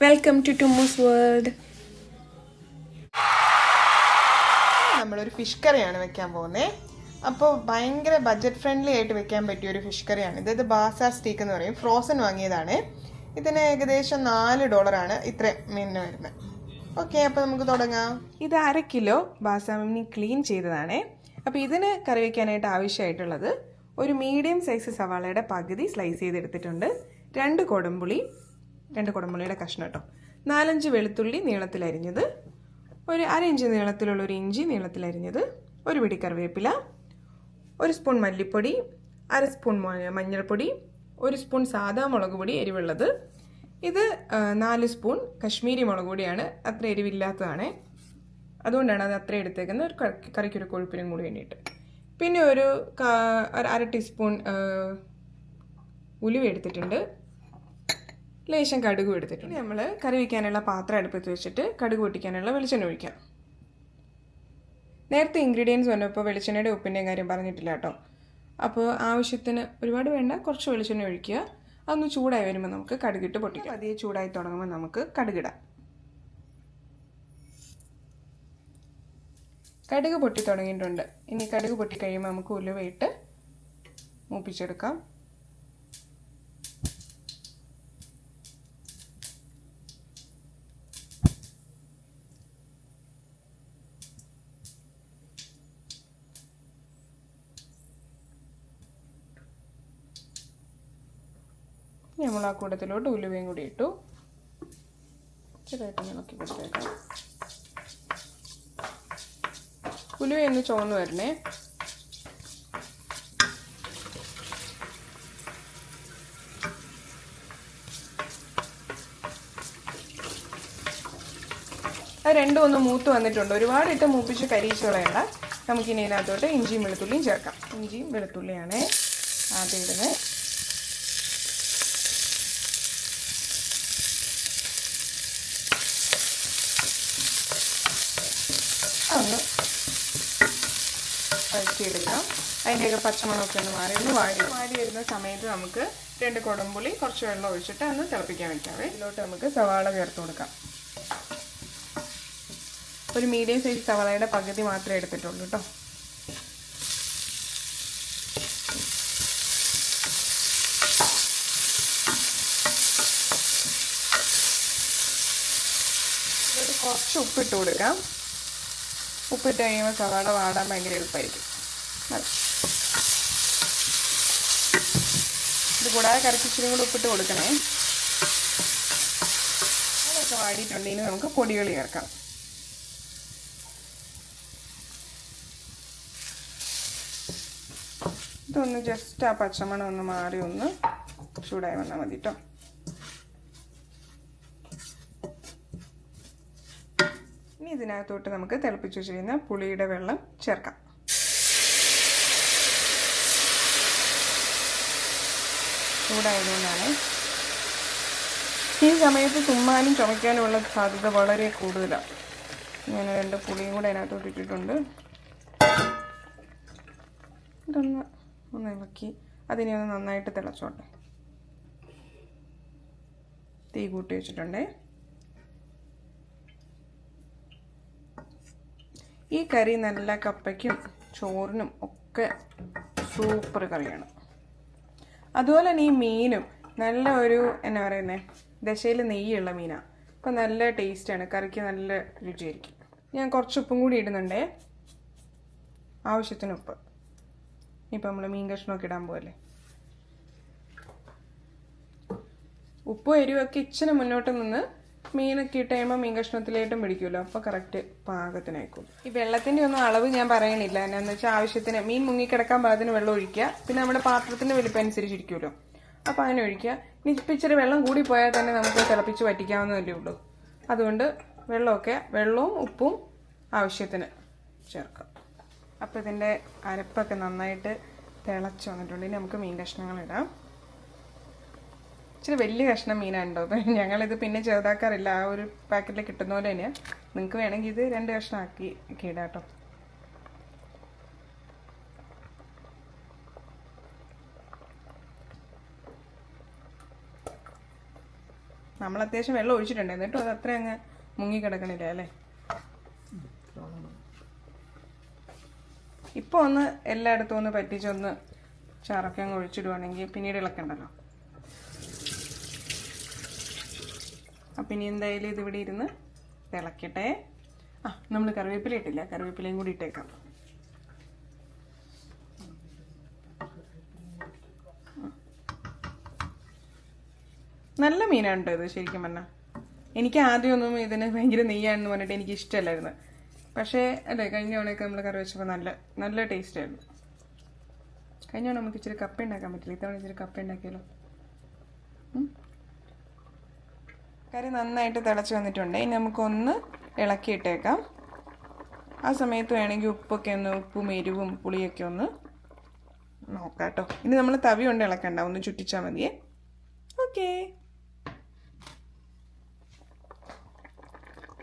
Welcome to Tummus world. നമ്മളൊരു fish കറിയാണ് വെക്കാൻ പോകുന്നത്. അപ്പോൾ ഭയങ്കര ബഡ്ജറ്റ് ഫ്രണ്ട്ലി ആയിട്ട് വെക്കാൻ പറ്റിയ ഒരു ഫിഷ് കറിയാണ് ഇത്. ബാസ സ്റ്റീക്ക് എന്ന് പറയും. ഫ്രോസൺ വാങ്ങിയതാണ്. ഇതിന് ഏകദേശം $4 ഇത്ര മീനിന് വരുന്നത്. ഓക്കെ, അപ്പോൾ നമുക്ക് തുടങ്ങാം. ഇത് 1/2 കിലോ ബാസ മീൻ ക്ലീൻ ചെയ്തതാണ്. അപ്പോൾ ഇതിന് കറി വയ്ക്കാനായിട്ട് ആവശ്യമായിട്ടുള്ളത് ഒരു മീഡിയം സൈസ് സവാളയുടെ പകുതി സ്ലൈസ് ചെയ്തെടുത്തിട്ടുണ്ട്, 2 കുടംപുളിയുടെ കഷ്ണം കേട്ടോ, 4-5 വെളുത്തുള്ളി നീളത്തിലരിഞ്ഞത്, ഒരു 1/2 ഇഞ്ച് നീളത്തിലുള്ള ഒരു ഇഞ്ചി നീളത്തിലരിഞ്ഞത്, ഒരു പിടി കറിവേപ്പില, 1 സ്പൂൺ മല്ലിപ്പൊടി, 1/2 സ്പൂൺ മഞ്ഞൾപ്പൊടി, 1 സ്പൂൺ സാദാ മുളക് പൊടി എരിവുള്ളത്, ഇത് 4 സ്പൂൺ കശ്മീരി മുളക് പൊടിയാണ്, അത്ര എരിവില്ലാത്തതാണ്, അതുകൊണ്ടാണ് അത് അത്ര എടുത്തേക്കുന്നത്, ഒരു കറിക്കൊരു കൊഴുപ്പിനും കൂടി വേണ്ടിയിട്ട്. പിന്നെ ഒരു 1/2 ടീസ്പൂൺ ഉലുവ എടുത്തിട്ടുണ്ട്, ലേശം കടുക് എടുത്തിട്ടുണ്ട്. നമ്മൾ കറി വയ്ക്കാനുള്ള പാത്രം അടുപ്പത്ത് വെച്ചിട്ട് കടുക് പൊട്ടിക്കാനുള്ള വെളിച്ചെണ്ണ ഒഴിക്കാം. നേരത്തെ ഇൻഗ്രീഡിയൻസ് വന്നപ്പോൾ വെളിച്ചെണ്ണയുടെ ഉപ്പിൻ്റെയും കാര്യം പറഞ്ഞിട്ടില്ല കേട്ടോ. അപ്പോൾ ആവശ്യത്തിന്, ഒരുപാട് വേണ്ട, കുറച്ച് വെളിച്ചെണ്ണ ഒഴിക്കുക. അതൊന്ന് ചൂടായി വരുമ്പോൾ നമുക്ക് കടുകിട്ട് പൊട്ടിക്കാം. അധികം ചൂടായി തുടങ്ങുമ്പോൾ നമുക്ക് കടുകിടാം. കടുക് പൊട്ടി തുടങ്ങിയിട്ടുണ്ട്. ഇനി കടുക് പൊട്ടി കഴിയുമ്പോൾ നമുക്ക് ഉലുവയിട്ട് മൂപ്പിച്ചെടുക്കാം. നമ്മൾ ആ കൂട്ടത്തിലോട്ട് ഉലുവയും കൂടി ഇട്ടു. ചെറുതായിട്ട് ഇളക്കി കൊടുത്തേക്കാം. ഉലുവയൊന്ന് ചുവന്ന് വരണേ. അത് രണ്ടും ഒന്ന് മൂത്ത് വന്നിട്ടുണ്ട്. ഒരുപാട് ഇട്ട് മൂപ്പിച്ച് കരിയിച്ച് കളയണ്ട. നമുക്കിനി ഇതിനകത്തോട്ട് ഇഞ്ചിയും വെളുത്തുള്ളിയും ചേർക്കാം. ഇഞ്ചിയും വെളുത്തുള്ളിയാണ് ആദ്യം ഇടുന്നത്. ഒന്ന് വഴറ്റിയെടുക്കാം. അതിൻ്റെയൊക്കെ പച്ചമണമൊക്കെ ഒന്ന് വാടി വരുന്ന സമയത്ത് നമുക്ക് 2 കുടംപുളി കുറച്ച് വെള്ളം ഒഴിച്ചിട്ട് ഒന്ന് തിളപ്പിക്കാൻ വെക്കാവേ. ഇതിലോട്ട് നമുക്ക് സവാള ചേർത്ത് കൊടുക്കാം. ഒരു മീഡിയം സൈസ് സവാളയുടെ പകുതി മാത്രമേ എടുത്തിട്ടുള്ളൂ കേട്ടോ. ഇതിലോട്ട് കുറച്ച് ഉപ്പിട്ട് കൊടുക്കാം. ഉപ്പിട്ട് കഴിയുമ്പോൾ സവാള വാടാൻ ഭയങ്കര എളുപ്പമായിരിക്കും. ഇത് കൂടാതെ കറിക്ക് ഇച്ചിരി കൂടി ഉപ്പിട്ട് കൊടുക്കണേ. അതൊക്കെ വാടിയിട്ടുണ്ടെങ്കിൽ നമുക്ക് പൊടികൾ ചേർക്കാം. ഇതൊന്ന് ജസ്റ്റ് ആ പച്ചമണം ഒന്ന് മാറി ഒന്ന് ചൂടായി വന്നാൽ മതി കേട്ടോ. ഇനി ഇതിനകത്തോട്ട് നമുക്ക് തിളപ്പിച്ച് വെച്ചിരുന്ന പുളിയുടെ വെള്ളം ചേർക്കാം. ചൂടായതുകൊണ്ടാണ്. ഈ സമയത്ത് തുമ്മാനും ചുമയ്ക്കാനുമുള്ള സാധ്യത വളരെ കൂടുതലാണ്. ഞാൻ 2 പുളിയും കൂടെ അതിനകത്തോട്ട് ഇട്ടിട്ടുണ്ട്. ഒന്ന് ഇളക്കി അതിനെ ഒന്ന് നന്നായിട്ട് തിളച്ചോട്ടെ. തീ കൂട്ടി വെച്ചിട്ടുണ്ടേ. ഈ കറി നല്ല കപ്പയ്ക്കും ചോറിനും ഒക്കെ സൂപ്പർ കറിയാണ്. അതുപോലെ തന്നെ ഈ മീനും നല്ല ഒരു എന്നാ പറയുന്നത്, ദശയിൽ നെയ്യുള്ള മീനാണ്. അപ്പം നല്ല ടേസ്റ്റാണ്, കറിക്ക് നല്ല രുചിയായിരിക്കും. ഞാൻ കുറച്ച് ഉപ്പും കൂടി ഇടുന്നുണ്ടേ, ആവശ്യത്തിന് ഉപ്പ്. ഇപ്പം നമ്മൾ മീൻ കഷ്ണമൊക്കെ ഇടാൻ പോകല്ലേ. ഉപ്പും എരിവൊക്കെ ഇച്ചിരി മുന്നോട്ട് നിന്ന് മീനൊക്കെ ഇട്ട് കഴിയുമ്പോൾ മീൻ കഷ്ണത്തിലേട്ടും പിടിക്കുമല്ലോ, അപ്പോൾ കറക്റ്റ് പാകത്തിനായിരിക്കും. ഈ വെള്ളത്തിൻ്റെ ഒന്നും അളവ് ഞാൻ പറയണില്ല. എന്നാന്ന് വെച്ചാൽ ആവശ്യത്തിന് മീൻ മുങ്ങിക്കിടക്കാൻ പാകത്തിന് വെള്ളം ഒഴിക്കുക. പിന്നെ നമ്മുടെ പാത്രത്തിൻ്റെ വലിപ്പം അനുസരിച്ചിരിക്കുമല്ലോ, അപ്പോൾ അങ്ങനെ ഒഴിക്കുക. ഇനി ഇപ്പം ഇച്ചിരി വെള്ളം കൂടി പോയാൽ തന്നെ നമുക്ക് തിളപ്പിച്ച് വറ്റിക്കാവുന്നതല്ലേ ഉള്ളൂ. അതുകൊണ്ട് വെള്ളവും ഉപ്പും ആവശ്യത്തിന് ചേർക്കാം. അപ്പോൾ ഇതിൻ്റെ അരപ്പൊക്കെ നന്നായിട്ട് തിളച്ച് വന്നിട്ടുണ്ട്. ഇനി നമുക്ക് മീൻ കഷ്ണങ്ങൾ ഇടാം. ഇച്ചിരി വലിയ കഷ്ണം മീനാണുണ്ടോ, അപ്പം ഞങ്ങളിത് പിന്നെ ചെറുതാക്കാറില്ല. ആ ഒരു പാക്കറ്റിൽ കിട്ടുന്ന പോലെ തന്നെയാണ്. നിങ്ങൾക്ക് വേണമെങ്കിൽ ഇത് 2 കഷ്ണം ആക്കി ഒക്കെ ഇടാം കേട്ടോ. നമ്മൾ അത്യാവശ്യം വെള്ളം ഒഴിച്ചിട്ടുണ്ട്, എന്നിട്ടും അത് അത്ര അങ്ങ് മുങ്ങിക്കിടക്കണില്ല അല്ലേ. ഇപ്പോൾ ഒന്ന് എല്ലായിടത്തും ഒന്ന് പറ്റിച്ചൊന്ന് ചാറൊക്കെ അങ്ങ് ഒഴിച്ചിടുവാണെങ്കിൽ പിന്നീട് ഇളക്കണ്ടല്ലോ. അപ്പം ഇനി എന്തായാലും ഇതിവിടെ ഇരുന്ന് തിളക്കട്ടെ. നമ്മൾ കറിവേപ്പില ഇട്ടില്ല, കറിവേപ്പിലയും കൂടി ഇട്ടേക്കാം. നല്ല മീനാണ് കേട്ടോ ഇത് ശരിക്കും പറഞ്ഞാൽ. എനിക്ക് ആദ്യമൊന്നും ഇതിന് ഭയങ്കര നെയ്യാണെന്ന് പറഞ്ഞിട്ട് എനിക്ക് ഇഷ്ടമല്ലായിരുന്നു. പക്ഷേ അല്ലേ, കഴിഞ്ഞ തവണയൊക്കെ നമ്മൾ കറി വെച്ചപ്പോൾ നല്ല ടേസ്റ്റ് ആയിരുന്നു. കഴിഞ്ഞ തവണ നമുക്ക് ഇച്ചിരി കപ്പ ഉണ്ടാക്കാൻ പറ്റില്ല, ഇത്തവണ ഇച്ചിരി കപ്പ ഉണ്ടാക്കിയാലോ. കറി നന്നായിട്ട് തിളച്ച് വന്നിട്ടുണ്ട്. ഇനി നമുക്കൊന്ന് ഇളക്കിയിട്ടേക്കാം. ആ സമയത്ത് വേണമെങ്കിൽ ഉപ്പും എരിവും പുളിയൊക്കെ ഒന്ന് നോക്കാം കേട്ടോ. ഇനി നമ്മൾ തവി കൊണ്ട് ഇളക്കണ്ട, ഒന്ന് ചുറ്റിച്ചാൽ മതിയേ. ഓക്കേ,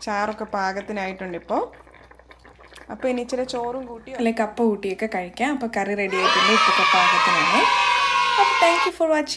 ചാറൊക്കെ പാകത്തിനായിട്ടുണ്ട് ഇപ്പോൾ. അപ്പോൾ ഇനി ഇച്ചിരി ചോറും കൂട്ടി അല്ലെങ്കിൽ കപ്പ കൂട്ടിയൊക്കെ കഴിക്കാം. അപ്പോൾ കറി റെഡി ആയിട്ടുണ്ട്, ഉപ്പൊക്കെ പാകത്തിനാണ്. അപ്പോൾ താങ്ക് യു ഫോർ വാച്ചിങ്.